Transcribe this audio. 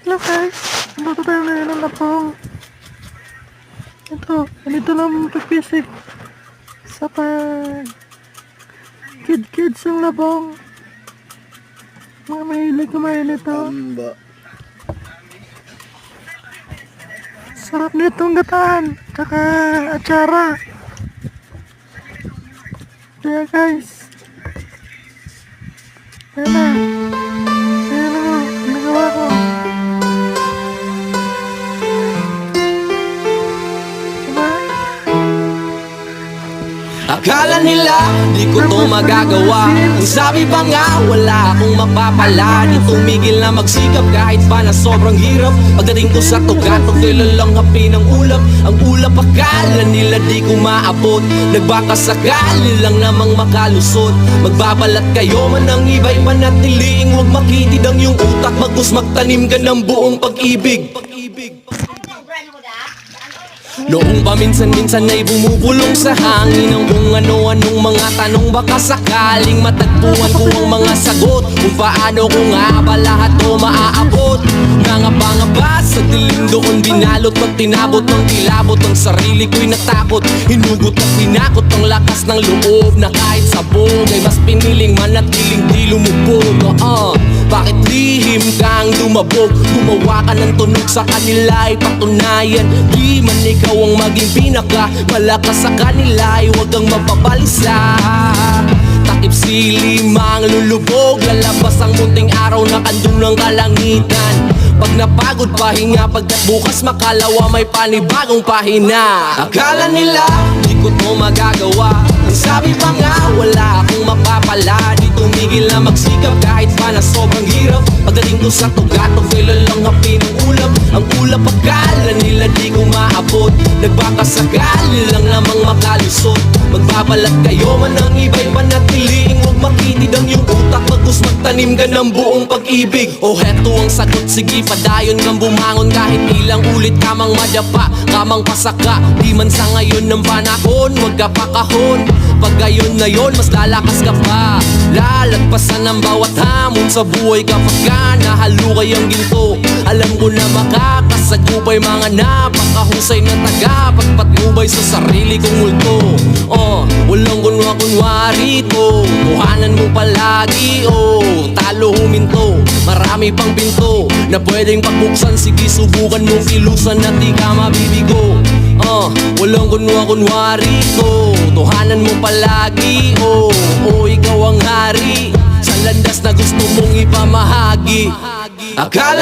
Hello guys, nandito tayo ngayon ng labong. Ganito lang pagpisik sa kid-kids ang labong. Mga mahilig kumain nito. Sarap nitong gataan, tsaka atsara. Kaya guys, ayan na. Ayan na, nagawa ko. Akala nila di ko to magagawa. Ang sabi pa nga wala akong mapapala. Di tumigil na magsikap kahit pa na sobrang hirap. Pagdating ko sa tugatog nila lang hapi ng ulap. Ang ulap akala nila di ko maabot. Nagbakasakali lang namang makalusot. Magbabalat kayo man ang iba'y manatiliing huwag makitid ang iyong utak. Bagus magtanim ka ng buong pag-ibig. Noong paminsan-minsan ay bumubulong sa hangin ang kung ano-anong mga tanong. Baka sakaling matagpuan ko ang mga sagot kung paano ko nga ba lahat o maaabot. Nangaba-ngaba sa dilim doon binalot. Pag tinabot ng kilabot ang sarili ko'y natakot. Hinugot at pinakot ang lakas ng loob na kahit sabog ay mas piniling manatiling di lumubog. Bakit lihim kang dumabog? Gumawa ka ng tunog sa kanila ay patunayan. Di man ikaw ang maging pinaka malakas sa kanila ay huwag kang mapabalisa. Takip silim ang lulubog. Lalabas ang munting araw na kandun ng kalangitan. Pag napagod pahinga, pagkat bukas makalawa may panibagong pahina. Akala nila di ko to magagawa. Ang sabi pa nga wala akong mapapala. Di tumigil na magsikap kahit pa na sobrang hirap. Pagdating ko sa tugatog nila lang hapi ng ulap. Ang ulap akala nila di ko maabot. Nagbakasakali lang namang makalusot. Magbabalat kayo man ang iba'y manatiliing huwag makitid ang iyong utak. Bagus magtanim ka ng buong pag-ibig. O heto ang sagot, sige padayon kang bumangon. Kahit ilang ulit kamang madapa, kamang pasaka. Di man sa ngayon ng panahon, wag ka pakahon. Pag gayon na yon, mas lalakas ka pa. Lalagpasan ang bawat hamon sa buhay kapag ka nahalukay ang ginto. Alam ko na makakasagubay mga napakahusay na taga pagpatnubay sa sarili kong multo. Walang kunwa-kunwari to. Tuhanan mo palagi, talo huminto. Marami pang pinto na pwedeng pagbuksan. Sige subukan mong ilusan na di ka mabibigo. Walang kunwa-kunwari to. Tuhanan mo palagi, ikaw ang hari sa landas na gusto mong ipamahagi. Akala